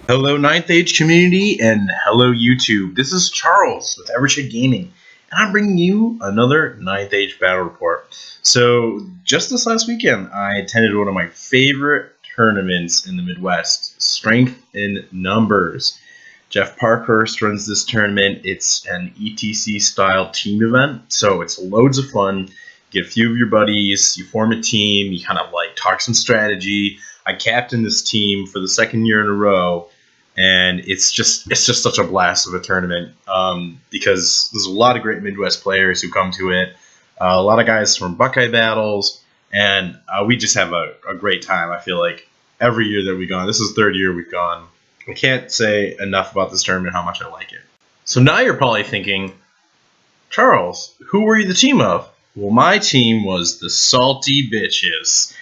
Hello, Ninth Age community, and hello, YouTube. This is Charles with Evershed Gaming, and I'm bringing you another Ninth Age battle report. So, just this last weekend, I attended one of my favorite tournaments in the Midwest, Strength in Numbers. Jeff Parkhurst runs this tournament. It's an ETC-style team event, so it's loads of fun. You get a few of your buddies, you form a team, you kind of like talk some strategy. I captained this team for the second year in a row. And it's just such a blast of a tournament because there's a lot of great Midwest players who come to it, a lot of guys from Buckeye Battles, and we just have a great time. I feel like every year that we've gone, this is the third year we've gone. I can't say enough about this tournament, how much I like it. So now you're probably thinking, Charles, who were you the team of? Well, my team was the Salty Bitches.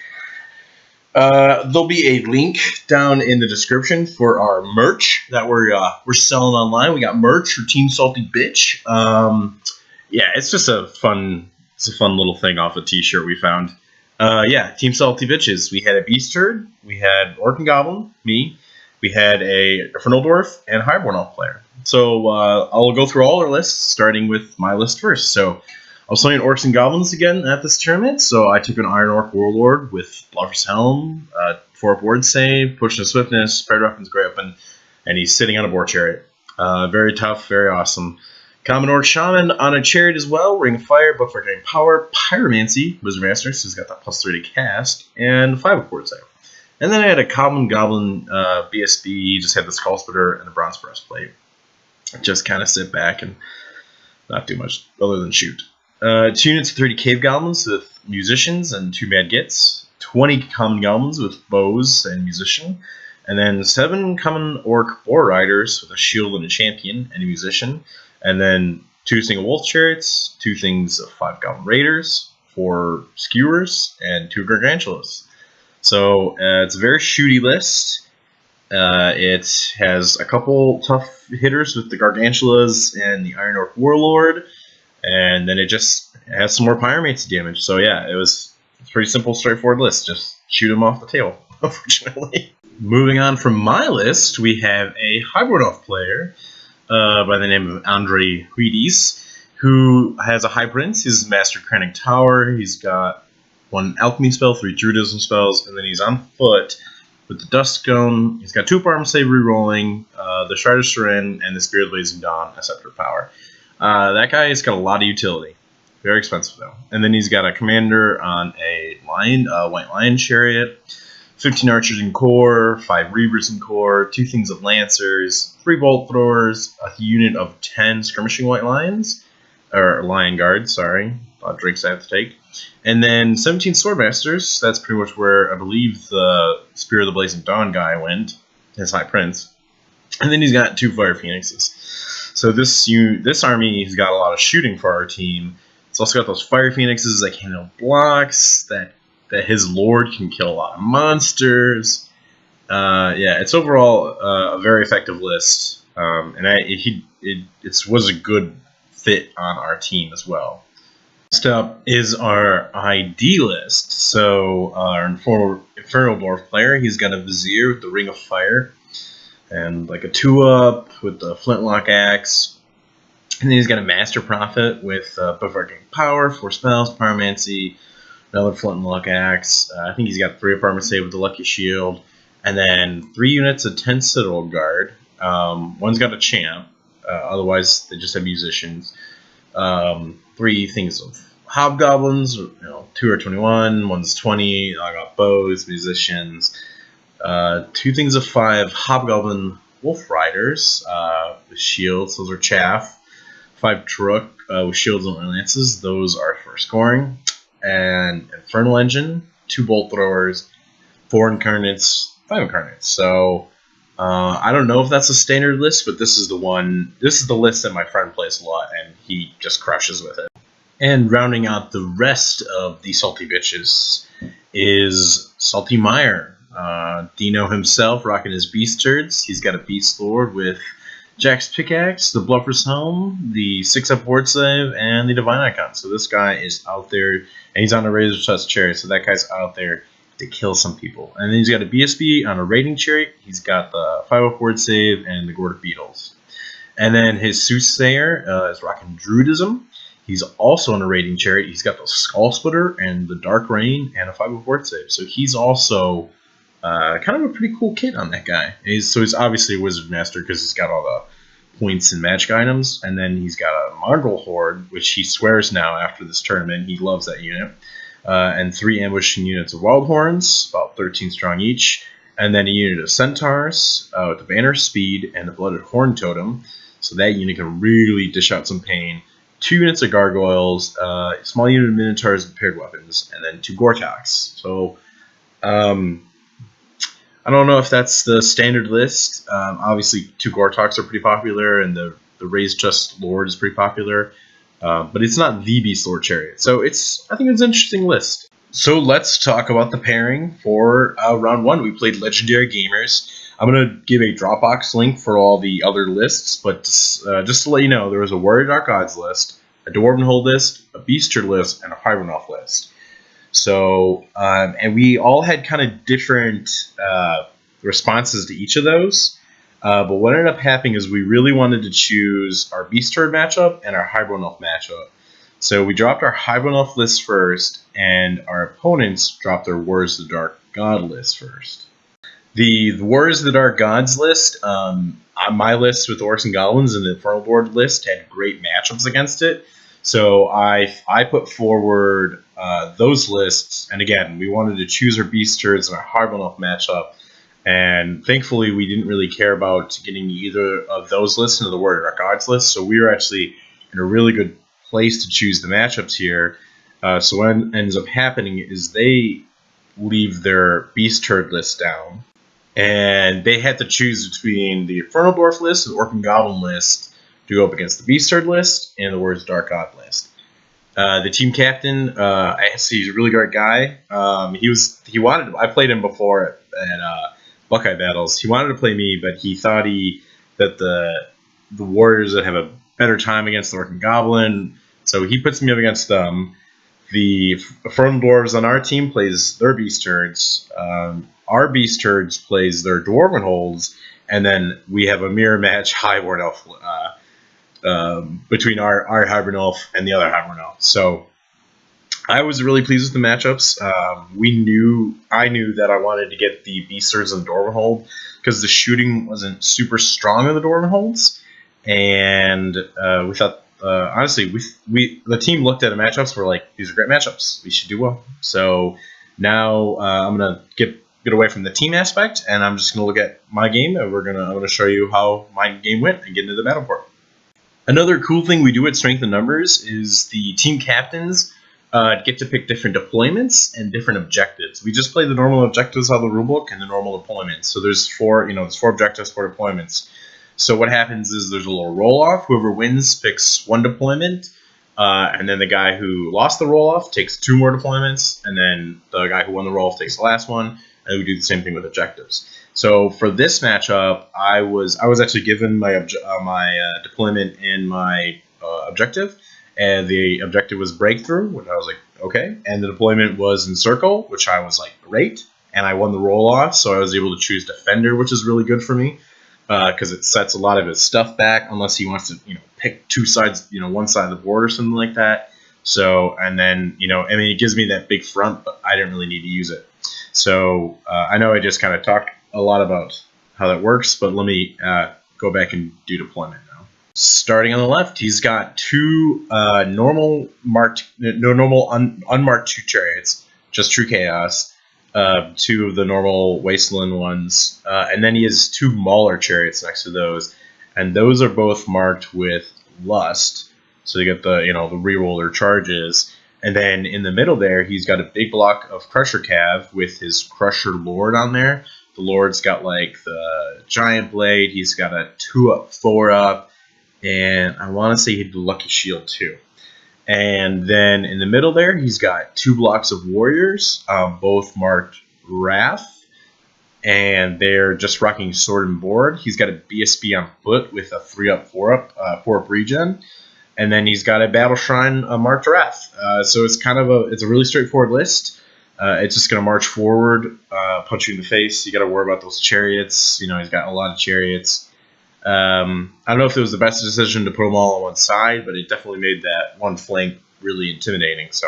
There'll be a link down in the description for our merch that we're selling online. We got merch for Team Salty Bitch. Yeah, it's just a fun little thing off a t-shirt we found. Yeah, Team Salty Bitches. We had a Beast Herd, we had Orc and Goblin, me, we had a Infernal Dwarf, and a Highborn Elf player. So I'll go through all our lists, starting with my list first. So I was playing Orcs and Goblins again at this tournament, so I took an Iron Orc Warlord with Bluffer's Helm, 4-up Ward Save, Push and Swiftness, Paired Weapons, Great Weapon, and he's sitting on a Boar Chariot. Very tough, very awesome. Common Orc Shaman on a Chariot as well, Ring of Fire, Book for Drain Power, Pyromancy, Wizard Master, so he's got that +3 to cast, and 5-up Ward Save. And then I had a Common Goblin BSB, just had the Skull Splitter and the Bronze Breastplate. Just kind of sit back and not do much other than shoot. 2 units of 30 Cave Goblins with Musicians and 2 Mad Gits, 20 Common Goblins with Bows and Musician, and then 7 Common Orc Boar Riders with a Shield and a Champion and a Musician, and then 2 Single Wolf Chariots, 2 things of 5 Goblin Raiders, 4 Skewers, and 2 Gargantulas. So it's a very shooty list. It has a couple tough hitters with the Gargantulas and the Iron Orc Warlord, and then it just has some more Pyromancy damage. So yeah, it's a pretty simple, straightforward list. Just shoot them off the tail, unfortunately. Moving on from my list, we have a Highborn Elf player by the name of Andre Huides, who has a High Prince. He's Master Krennic Tower. He's got 1 Alchemy spell, 3 Druidism spells, and then he's on foot with the Dust Scone. He's got 2 Armor Save rerolling, the Shrider Seren, and the Spirit of Blazing Dawn, a Scepter of Power. That guy has got a lot of utility. Very expensive, though. And then he's got a commander on a White Lion Chariot, 15 Archers in Core, 5 Reavers in Core, 2 things of Lancers, 3 Bolt Throwers, a unit of 10 Skirmishing White Lions, or Lion Guards, sorry. A lot of drinks I have to take. And then 17 Swordmasters. That's pretty much where I believe the Spirit of the Blazing Dawn guy went, his High Prince. And then he's got 2 Fire Phoenixes. So this army has got a lot of shooting for our team. It's also got those Fire Phoenixes that can handle blocks, that his Lord can kill a lot of monsters. Yeah, it's overall a very effective list, and it was a good fit on our team as well. Next up is our ID list. So our Infernal Dwarf player, he's got a Vizier with the Ring of Fire, and like a 2-up with the Flintlock Axe. And then he's got a Master Prophet with Bavarian Power, 4 spells, Pyromancy, another Flintlock Axe. I think he's got 3-up Armor Save with the Lucky Shield. And then 3 units of 10 Citadel Guard. One's got a Champ. Otherwise, they just have Musicians. 3 things of Hobgoblins. 2 are 21, one's 20. I got Bows, Musicians. 2 things of 5 Hobgoblin Wolf Riders with shields. Those are chaff. 5 Truck with shields and lances. Those are for scoring. And Infernal Engine, 2 Bolt Throwers, 4 Incarnates, 5 Incarnates. So I don't know if that's a standard list, but this is the one. This is the list that my friend plays a lot, and he just crushes with it. And rounding out the rest of the Salty Bitches is Salty Meyer. Dino himself rocking his Beast Turds. He's got a Beast Lord with Jack's Pickaxe, the Bluffer's Helm, the 6-up Ward Save, and the Divine Icon. So this guy is out there, and he's on a Razor Tusk Chariot, so that guy's out there to kill some people. And then he's got a BSB on a raiding chariot. He's got the 504 save and the Gordic Beetles. And then his Soothsayer is rocking Druidism. He's also on a raiding chariot. He's got the Skull Splitter and the Dark Rain and a 504 save. So he's also kind of a pretty cool kit on that guy. He's obviously a Wizard Master because he's got all the points and magic items. And then he's got a Mongrel Horde, which he swears now after this tournament. He loves that unit. And 3 ambushing units of Wild Horns, about 13 strong each. And then a unit of Centaurs with the Banner Speed and the Blooded Horn Totem. So that unit can really dish out some pain. 2 units of Gargoyles, small unit of Minotaurs with paired weapons, and then 2 Gortoks. So, I don't know if that's the standard list. Obviously, 2 Gortoks are pretty popular, and the Raised Just Lord is pretty popular. But it's not the Beast Lord Chariot. So I think it's an interesting list. So let's talk about the pairing for round 1. We played Legendary Gamers. I'm going to give a Dropbox link for all the other lists, but just to let you know, there was a Warrior Dark Gods list, a Dwarven Hold list, a Beaster list, and a Hybrid Elf list. So, and we all had kind of different responses to each of those. But what ended up happening is we really wanted to choose our Beast Herd matchup and our Hybrid Elf matchup. So we dropped our Hybrid Elf list first, and our opponents dropped their Warriors of the Dark God list first. The Warriors of the Dark Gods list, on my list with Orcs and Goblins and the Infernal Board list, had great matchups against it. So I put forward those lists, and again, we wanted to choose our Beast Herds and our Hybrid Elf matchup. And thankfully, we didn't really care about getting either of those lists into the Warrior Dark Gods list. So we were actually in a really good place to choose the matchups here. So what ends up happening is they leave their Beast Herd list down. And they had to choose between the Infernal Dwarf list and the Orc and Goblin list to go up against the Beast Herd list and the Warriors Dark God list. The team captain, he's a really great guy. I played him before at Buckeye Battles. He wanted to play me, but he thought that the Warriors would have a better time against the Orc and Goblin, so he puts me up against them. The Infernal Dwarves on our team plays their Beast Herds. Our Beast Herds plays their Dwarven Holds, and then we have a mirror match Hybrid Elf between our Hybrid Elf and the other Hybrid Elf. So I was really pleased with the matchups. I knew that I wanted to get the Beast Herds and Dwarven Hold because the shooting wasn't super strong on the Dwarven Holds, and we thought honestly the team looked at the matchups. We're like, these are great matchups. We should do well. So now I'm gonna get away from the team aspect, and I'm just gonna look at my game, and I'm gonna show you how my game went and get into the battle report. Another cool thing we do at Strength in Numbers is the team captains get to pick different deployments and different objectives. We just play the normal objectives out of the rulebook and the normal deployments. So there's four objectives, 4 deployments. So what happens is there's a little roll-off. Whoever wins picks 1 deployment, and then the guy who lost the roll-off takes 2 more deployments, and then the guy who won the roll-off takes the last one, and we do the same thing with objectives. So for this matchup, I was actually given my deployment and my objective, and the objective was Breakthrough, which I was like, okay, and the deployment was Encircle, which I was like, great, and I won the roll-off, so I was able to choose Defender, which is really good for me, because it sets a lot of his stuff back, unless he wants to, pick 2 sides, one side of the board or something like that. So, and then, it gives me that big front, but I didn't really need to use it. So, I know I just kind of talked a lot about how that works, but let me go back and do deployment now. Starting on the left, he's got 2 unmarked 2 chariots, just True Chaos, 2 of the normal Wasteland ones, and then he has 2 Mauler chariots next to those, and those are both marked with Lust, so you get the the reroll their charges. And then in the middle there, he's got a big block of Crusher Cav with his Crusher Lord on there. The Lord's got like the Giant Blade. He's got a 2-up, 4-up, and I want to say he had the Lucky Shield too. And then in the middle there, he's got 2 blocks of Warriors, both marked Wrath, and they're just rocking Sword and Board. He's got a BSB on foot with a 3-up, 4-up regen. And then he's got a Battle Shrine marked Wrath. So it's a really straightforward list. it's just going to march forward, punch you in the face. You got to worry about those chariots. You know, he's got a lot of chariots. I don't know if it was the best decision to put them all on one side, but it definitely made that one flank really intimidating. So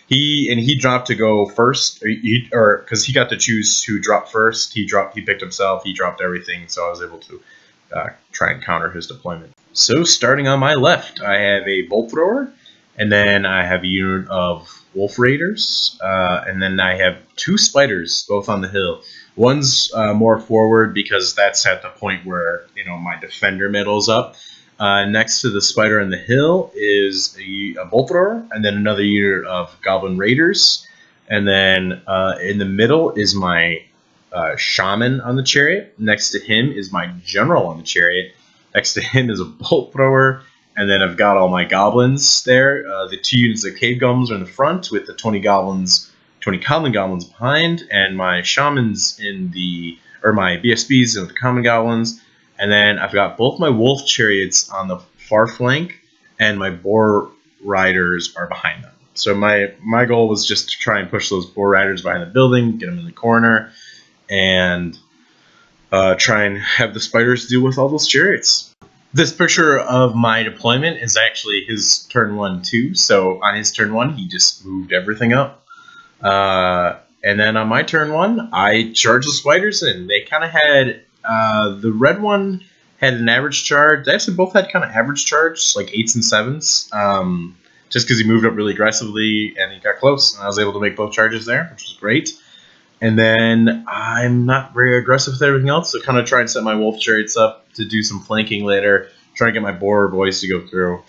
he dropped to go first, or because he got to choose who dropped first. He picked himself. He dropped everything, so I was able to try and counter his deployment. So starting on my left, I have a bolt thrower, and then I have a unit of wolf raiders, and then I have 2 spiders, both on the hill. One's more forward because that's at the point where my defender middle's up. Next to the spider on the hill is a bolt thrower, and then another unit of goblin raiders, and then in the middle is my shaman on the chariot. Next to him is my general on the chariot. Next to him is a bolt thrower, and then I've got all my goblins there. The 2 units of cave goblins are in the front with the 20 common goblins behind, and my shamans my BSBs with the common goblins. And then I've got both my wolf chariots on the far flank, and my boar riders are behind them. So my goal was just to try and push those boar riders behind the building, get them in the corner, and try and have the spiders deal with all those chariots. This picture of my deployment is actually his turn 1 too. So on his turn 1, he just moved everything up. And then on my turn 1, I charged the spiders in. They kind of had, the red one had an average charge. They actually both had kind of average charge, like 8s and 7s, just because he moved up really aggressively and he got close. And I was able to make both charges there, which was great. And then I'm not very aggressive with everything else, so kind of try and set my wolf chariots up to do some flanking later, try and get my boar boys to go through.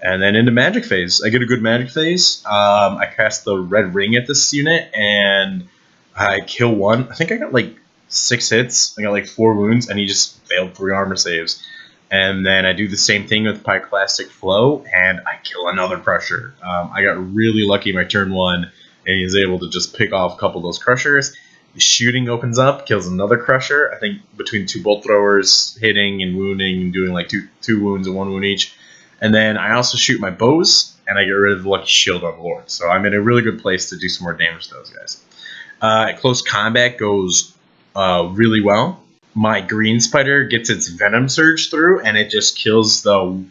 And then into magic phase. I get a good magic phase. I cast the red ring at this unit, and I kill one. I think I got like 6 hits. I got like 4 wounds, and he just failed 3 armor saves. And then I do the same thing with Pyroclastic Flow, and I kill another crusher. I got really lucky my turn 1, and he's able to just pick off a couple of those crushers. The shooting opens up, kills another crusher. I think between 2 bolt throwers, hitting and wounding, and doing like two wounds and 1 wound each. And then I also shoot my bows, and I get rid of the lucky shield on the Lord. So I'm in a really good place to do some more damage to those guys. Close combat goes really well. My green spider gets its venom surge through, and it just kills the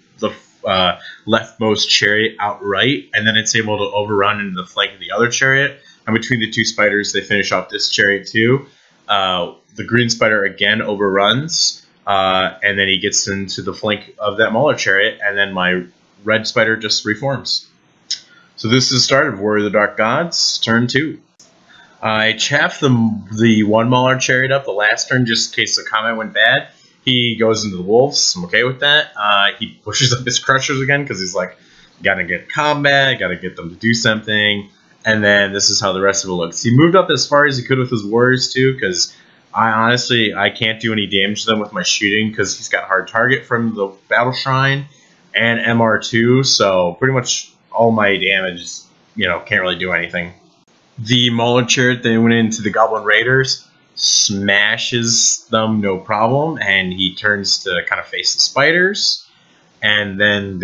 leftmost chariot outright, and then it's able to overrun into the flank of the other chariot. And between the 2 spiders, they finish off this chariot too. The green spider again overruns, and then he gets into the flank of that Mauler chariot, and then my red spider just reforms. So this is the start of Warrior of the Dark Gods, turn 2. I chaffed the 1 Mauler chariot up the last turn just in case the combat went bad. He goes into the wolves. I'm okay with that. He pushes up his crushers again because he's like, gotta get combat, gotta get them to do something. And then this is how the rest of it looks. He moved up as far as he could with his warriors too, because I can't do any damage to them with my shooting because he's got hard target from the battle shrine and MR2. So pretty much all my damage, can't really do anything. The Mauler chariot they went into the Goblin Raiders, smashes them no problem, and he turns to kind of face the spiders, and then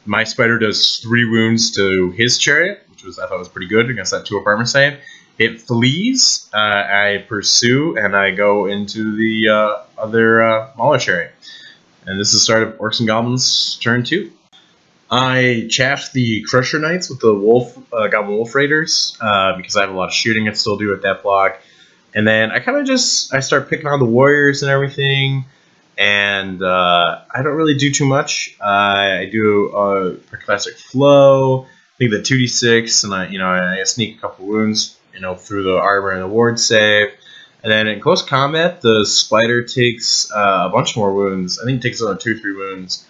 my spider does 3 wounds to his chariot, which I thought was pretty good against that 2-up armor save. It flees, I pursue, and I go into the other Mauler chariot. And this is the start of Orcs and Goblins turn 2. I chaffed the Crusher Knights with the Goblin Wolf Raiders because I have a lot of shooting I still do at that block. And then I kind of I start picking on the warriors and everything, and I don't really do too much. I do a classic flow, I think the 2d6, and I sneak a couple wounds, through the armor and the ward save. And then in close combat, the spider takes a bunch more wounds. I think he takes another 2 or 3 wounds.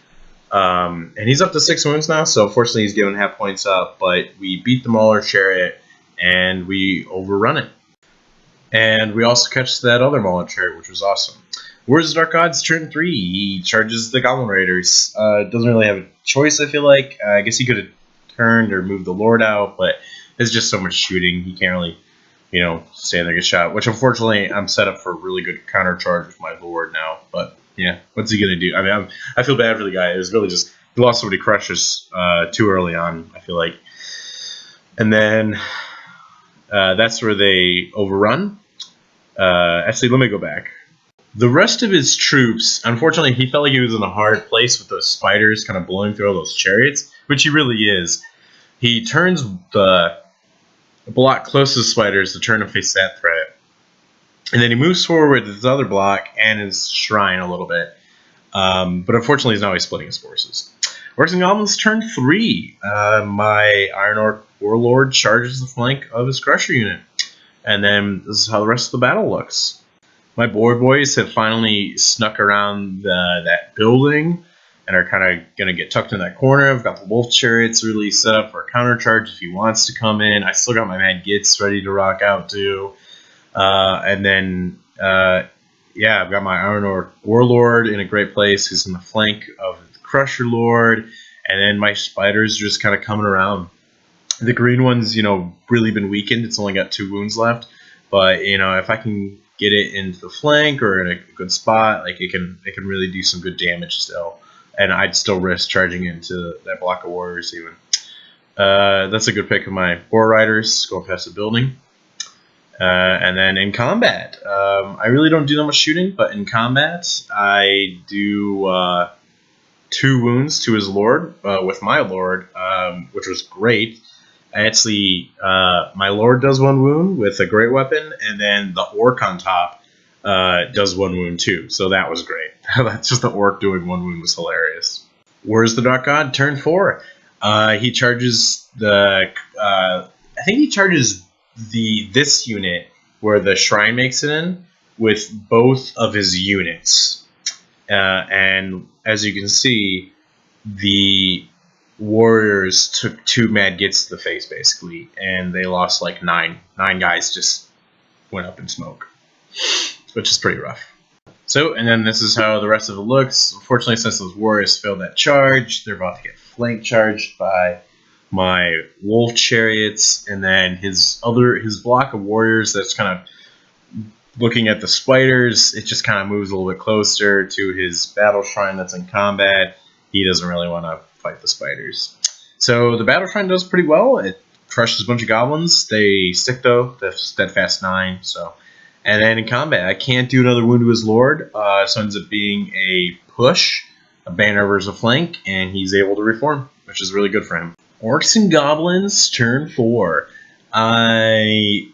And he's up to 6 wounds now, so fortunately he's given half points up, but we beat the Mauler chariot, and we overrun it. And we also catch that other Mauler chariot, which was awesome. Warriors of the Dark Gods, turn 3. He charges the Goblin Raiders. Doesn't really have a choice, I feel like. I guess he could have turned or moved the Lord out, but there's just so much shooting. He can't really, stand there and get shot, which unfortunately I'm set up for a really good counter charge with my Lord now. But yeah, what's he going to do? I mean, I feel bad for the guy. It was really just, he lost so many crushes too early on, I feel like. And then That's where they overrun. Actually, let me go back. The rest of his troops, unfortunately, he felt like he was in a hard place with those spiders kind of blowing through all those chariots, which he really is. He turns the block closest spiders to turn and face that threat. And then he moves forward with his other block and his shrine a little bit. But unfortunately, now he's splitting his forces. Orcs and Goblins turn 3. My Iron Orc Warlord charges the flank of his Crusher unit. And then this is how the rest of the battle looks. My boys have finally snuck around that building and are kind of going to get tucked in that corner. I've got the Wolf Chariots really set up for a counter charge if he wants to come in. I still got my Mad Gits ready to rock out too. And then, yeah, I've got my Iron Orc Warlord in a great place who's in the flank of the Crusher Lord. And then my spiders are just kind of coming around. The green one's, really been weakened. It's only got 2 wounds left. But, if I can get it into the flank or in a good spot, like it can really do some good damage still. And I'd still risk charging into that block of warriors even. That's a good pick of my Boar Riders going past the building. And then in combat, I really don't do that much shooting, but in combat, I do 2 wounds to his lord with my lord, which was great. Actually, my lord does 1 wound with a great weapon, and then the orc on top does 1 wound too. So that was great. That's just the orc doing 1 wound was hilarious. Where's the Dark God? Turn 4. He charges the. I think he charges this unit where the shrine makes it in with both of his units, and as you can see, the warriors took 2 Mad Gits to the face basically, and they lost like 9 guys just went up in smoke, which is pretty rough. So, and then this is how the rest of it looks. Unfortunately, since those warriors failed that charge, they're about to get flank charged by my Wolf Chariots, and then his block of warriors that's kind of looking at the spiders, it just kind of moves a little bit closer to his battle shrine that's in combat. He doesn't really want to fight the spiders. So the battle shrine does pretty well. It crushes a bunch of goblins. They stick though. That's steadfast 9. So, and then in combat, I can't do another wound to his lord. So it ends up being a push, a banner versus a flank, and he's able to reform, which is really good for him. Orcs and Goblins, turn 4. I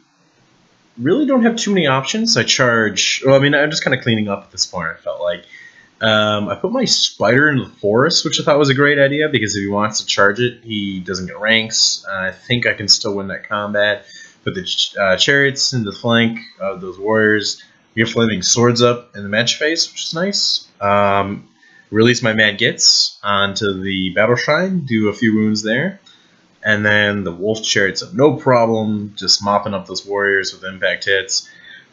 really don't have too many options. I charge. Well, I mean, I'm just kind of cleaning up at this point. I felt like I put my spider into the forest, which I thought was a great idea because if he wants to charge it, he doesn't get ranks. I think I can still win that combat. Put the chariots in the flank of those warriors. We get flaming swords up in the match phase, which is nice. Release my Mad Gits onto the battle shrine, do a few wounds there, and then the Wolf Chariots have no problem just mopping up those warriors with impact hits.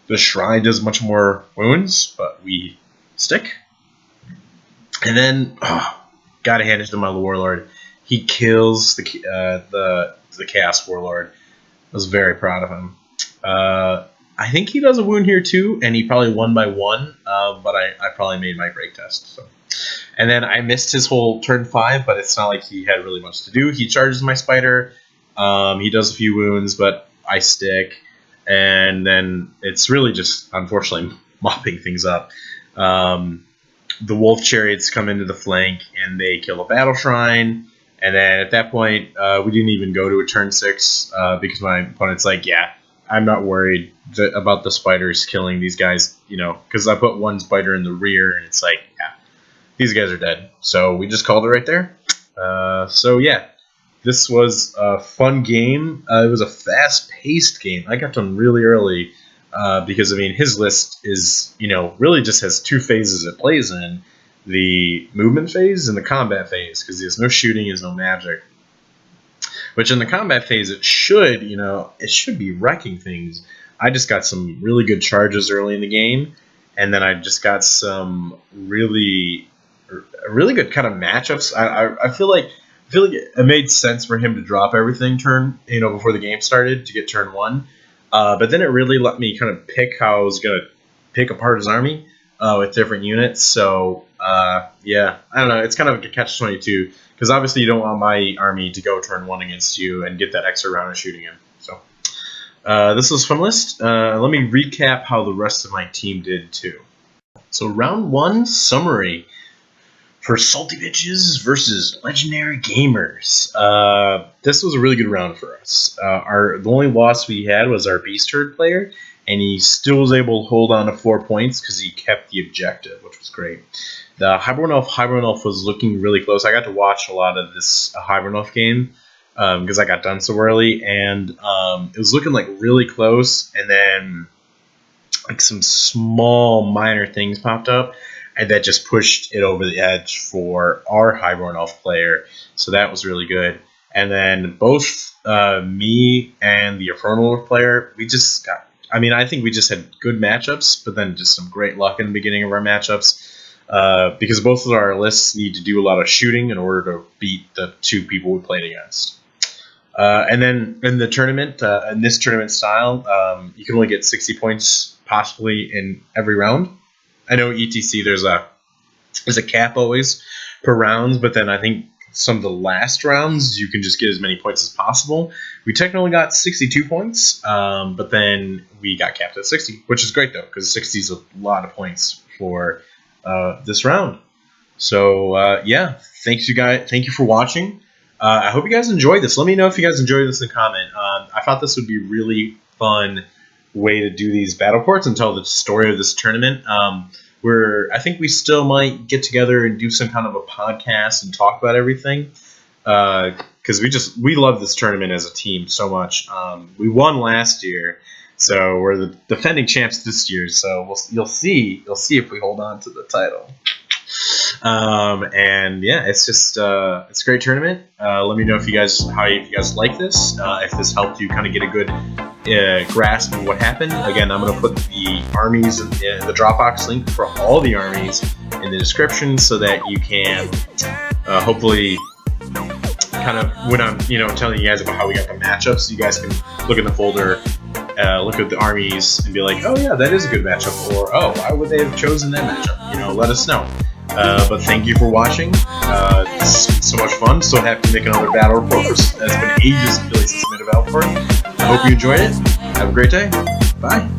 The shrine does much more wounds, but we stick. And then, gotta hand it to my Warlord. He kills the Chaos Warlord. I was very proud of him. I think he does a wound here too, and he probably won by 1, but I probably made my break test. So. And then I missed his whole turn 5, but it's not like he had really much to do. He charges my spider. He does a few wounds, but I stick. And then it's really just, unfortunately, mopping things up. The Wolf Chariots come into the flank, and they kill a Battle Shrine. And then at that point, we didn't even go to a turn 6 because my opponent's like, yeah, I'm not worried about the spiders killing these guys, because I put 1 spider in the rear, and it's like, yeah, these guys are dead. So we just called it right there. So yeah, this was a fun game. It was a fast-paced game. I got done really early because, I mean, his list is, really just has 2 phases it plays in. The movement phase and the combat phase, because there's no shooting, there's no magic. Which in the combat phase, it should be wrecking things. I just got some really good charges early in the game, and then I just got some really good kind of matchups. I feel like it made sense for him to drop everything before the game started to get turn 1. But then it really let me kind of pick how I was gonna pick apart his army with different units. So yeah, I don't know. It's kind of a catch-22 because obviously you don't want my army to go turn 1 against you and get that extra round of shooting him. So This was a fun list. Let me recap how the rest of my team did too. So round 1 summary for Salty Bitches versus Legendary Gamers. This was a really good round for us. The only loss we had was our Beast Herd player, and he still was able to hold on to 4 points because he kept the objective, which was great. The Hybrid Elf was looking really close. I got to watch a lot of this Hybrid Elf game because I got done so early, and it was looking like really close, and then like some small minor things popped up, and that just pushed it over the edge for our Highborn Elf player. So that was really good. And then both me and the Infernal Elf player, I think we just had good matchups, but then just some great luck in the beginning of our matchups. Because both of our lists need to do a lot of shooting in order to beat the 2 people we played against. And then in the tournament, in this tournament style, you can only get 60 points possibly in every round. I know ETC there's a cap always per rounds, but then I think some of the last rounds you can just get as many points as possible. We technically got 62 points, but then we got capped at 60, which is great though, because 60 is a lot of points for this round. So yeah, thank you for watching. I hope you guys enjoyed this. Let me know if you guys enjoyed this in the comment. I thought this would be a really fun way to do these battle reports and tell the story of this tournament. I think we still might get together and do some kind of a podcast and talk about everything. Because we love this tournament as a team so much. We won last year, so we're the defending champs this year. So you'll see if we hold on to the title. And yeah, it's just it's a great tournament. Let me know if you guys like this. If this helped you kind of get a good grasp of what happened. Again, I'm going to put the armies in the Dropbox link for all the armies in the description so that you can hopefully kind of, when I'm telling you guys about how we got the matchups, you guys can look in the folder, look at the armies and be like, oh yeah, that is a good matchup, or oh, why would they have chosen that matchup? Let us know. But thank you for watching. It's been so much fun. So happy to make another battle report. It's been ages since I made a battle report. I hope you enjoyed it. Have a great day. Bye.